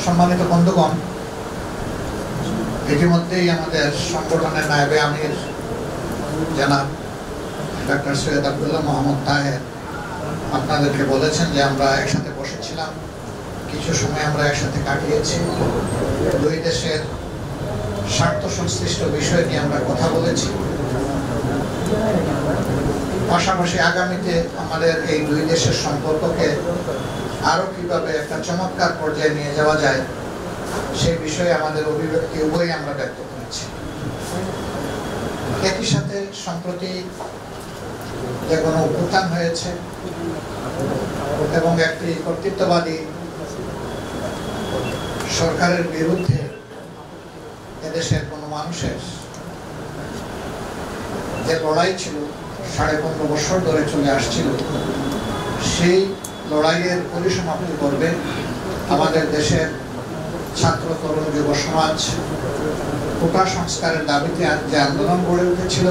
সম্মানিত বন্ধুগণ, ইতিমধ্যেই আমাদের সংগঠনের নায়েবে আমির জনাব ডক্টর সৈয়দ আব্দুল্লাহ মোহাম্মদ তাহের আপনাদেরকে বলেছেন যে আমরা একসাথে বসেছিলাম, কিছু সময় আমরা একসাথে কাটিয়েছি, দুই দেশের স্বার্থ সংশ্লিষ্ট বিষয় নিয়ে আমরা কথা বলেছি। পাশাপাশি আগামীতে আমাদের এই দুই দেশের সম্পর্ককে আরো কিভাবে একটা চমৎকার পর্যায়ে নিয়ে যাওয়া যায় সেই বিষয়ে আমাদের অভিব্যক্তি উভয়ই আমরা ব্যক্ত করেছি। একই সাথে সম্প্রতি যে কোনো উত্থান হয়েছে এবং একটি কর্তৃত্ববাদী সরকারের বিরুদ্ধে এদেশের কোনো মানুষের যে লড়াই ছিল 15.5 বছর ধরে চলে আসছিল, সেই লড়াইয়ের পরিসমাপ্তি করবে আমাদের দেশের ছাত্র তরুণ যুব সমাজ কোটা সংস্কারের দাবিতে যে আন্দোলন গড়ে উঠেছিল,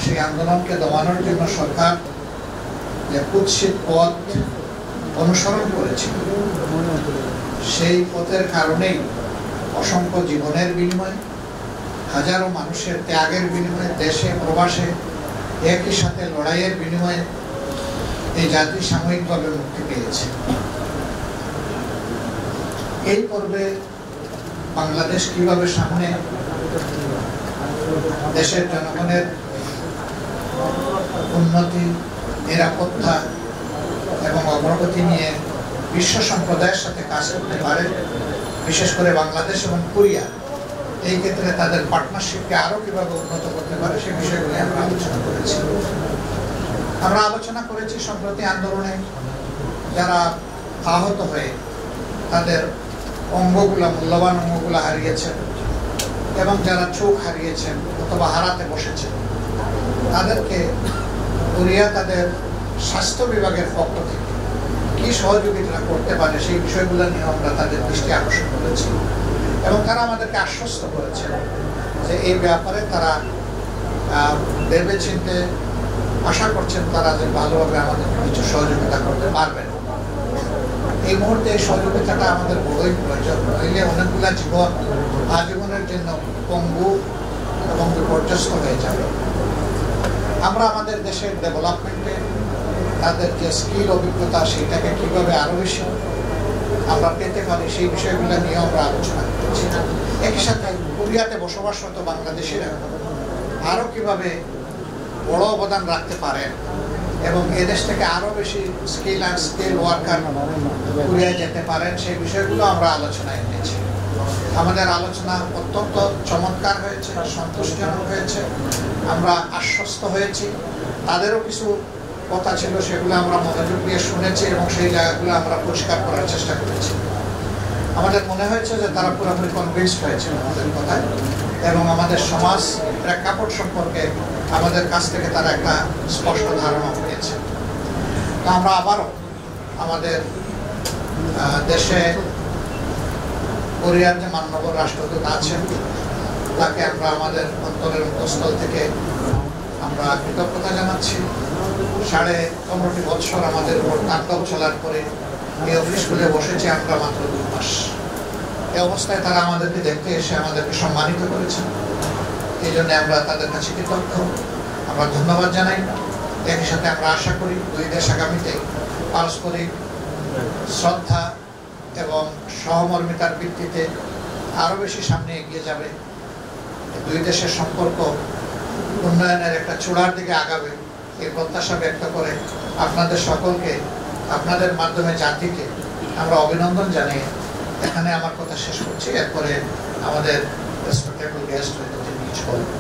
সেই আন্দোলনকে দমানোর জন্য সরকার যে কুৎসিত পথ অনুসরণ করেছিল, সেই পথের কারণেই অসংখ্য জীবনের বিনিময়ে, হাজারো মানুষের ত্যাগের বিনিময়ে, দেশে প্রবাসে একই সাথে লড়াইয়ের বিনিময়ে এই জাতি সাময়িকভাবে মুক্তি পেয়েছে। এই পর্বে বাংলাদেশ কিভাবে সামনে দেশের জনগণের উন্নতি, নিরাপত্তা এবং অগ্রগতি নিয়ে বিশ্ব সম্প্রদায়ের সাথে কাজ করতে পারে, বিশেষ করে বাংলাদেশ এবং কোরিয়া এই ক্ষেত্রে তাদের পার্টনারশিপকে আরো কিভাবে উন্নত করতে পারে সে বিষয়গুলি আমরা আলোচনা করেছি। সম্প্রতি আন্দোলনে যারা আহত হয়ে তাদের মূল্যবান অঙ্গগুলো হারিয়েছেন এবং যারা চোখ হারিয়েছেন অথবা হারাতে বসেছেন, তাদেরকে কোরিয়া তাদের স্বাস্থ্য বিভাগের পক্ষ থেকে কি সহযোগিতা করতে পারে সেই বিষয়গুলো নিয়ে আমরা তাদের দৃষ্টি আকর্ষণ করেছি এবং তারা আমাদেরকে আশ্বস্ত করেছেন যে এই ব্যাপারে তারা ভেবে চিন্তে আশা করছেন তারা যে ভালোভাবে আমাদের কিছু সহযোগিতা করতে পারবেন। এই মুহূর্তে এই সহযোগিতাটা আমাদের বড়ই প্রয়োজন, নইলে অনেকগুলা জীবন আজীবনের জন্য পঙ্গু এবং বিপর্যস্ত হয়ে যাবে। আমরা আমাদের দেশের ডেভেলপমেন্টে তাদের যে স্কিল অভিজ্ঞতা সেটাকে কিভাবে আরো বেশি আমরা পেতে পারি সেই বিষয়গুলো নিয়ে আমরা আলোচনা করছি। একই সাথে কোরিয়াতে বসবাসরত বাংলাদেশিরা আরো কিভাবে বড় অবদান রাখতে পারেন এবং এদেশ থেকে আরো বেশি স্কিল ওয়ার্কার কোরিয়ায় যেতে পারেন সেই বিষয়গুলো আমরা আলোচনায় এনেছি। আমাদের আলোচনা অত্যন্ত চমৎকার হয়েছে, সন্তোষজনক হয়েছে, আমরা আশ্বস্ত হয়েছি। তাদেরও কিছু কথা ছিল, সেগুলো আমরা মনোযোগ দিয়ে শুনেছি এবং সেই জায়গাগুলো আমরা পরিষ্কার করার চেষ্টা করেছি। আমাদের মনে হয়েছে যে তারা পুরোপুরি কনভিন্সড হয়েছে আমাদের কথায় এবং আমাদের সমাজ প্রেক্ষাপট সম্পর্কে আমাদের কাছ থেকে তারা একটা স্পষ্ট ধারণা পেয়েছে। তো আমরা আবারও আমাদের দেশে কোরিয়ার যে মাননীয় রাষ্ট্রদূত আছেন তাকে আমরা আমাদের অন্তরের অন্তঃস্থল থেকে আমরা কৃতজ্ঞতা জানাচ্ছি। 15.5 বছর আমাদের উপর তাণ্ডব চলার পরে এই অফিস খুলে বসেছি আমরা মাত্র 2 মাস। এই অবস্থায় তারা আমাদেরকে দেখতে এসে আমাদেরকে সম্মানিত করেছেন, এই জন্য আমরা তাদের কাছে কৃতজ্ঞ, আমরা ধন্যবাদ জানাই। একই সাথে আমরা আশা করি দুই দেশ আগামীতে পারস্পরিক শ্রদ্ধা এবং সহমর্মিতার ভিত্তিতে আরো বেশি সামনে এগিয়ে যাবে, দুই দেশের সম্পর্ক উন্নয়নের একটা চূড়ার দিকে আগাবে এই প্রত্যাশা ব্যক্ত করে আপনাদের সকলকে, আপনাদের মাধ্যমে জাতিকে আমরা অভিনন্দন জানিয়ে এখানে আমার কথা শেষ করছি। এরপরে আমাদের রেসপেক্টেবল গেস্ট হয়তো তিনি কিছু বলবেন।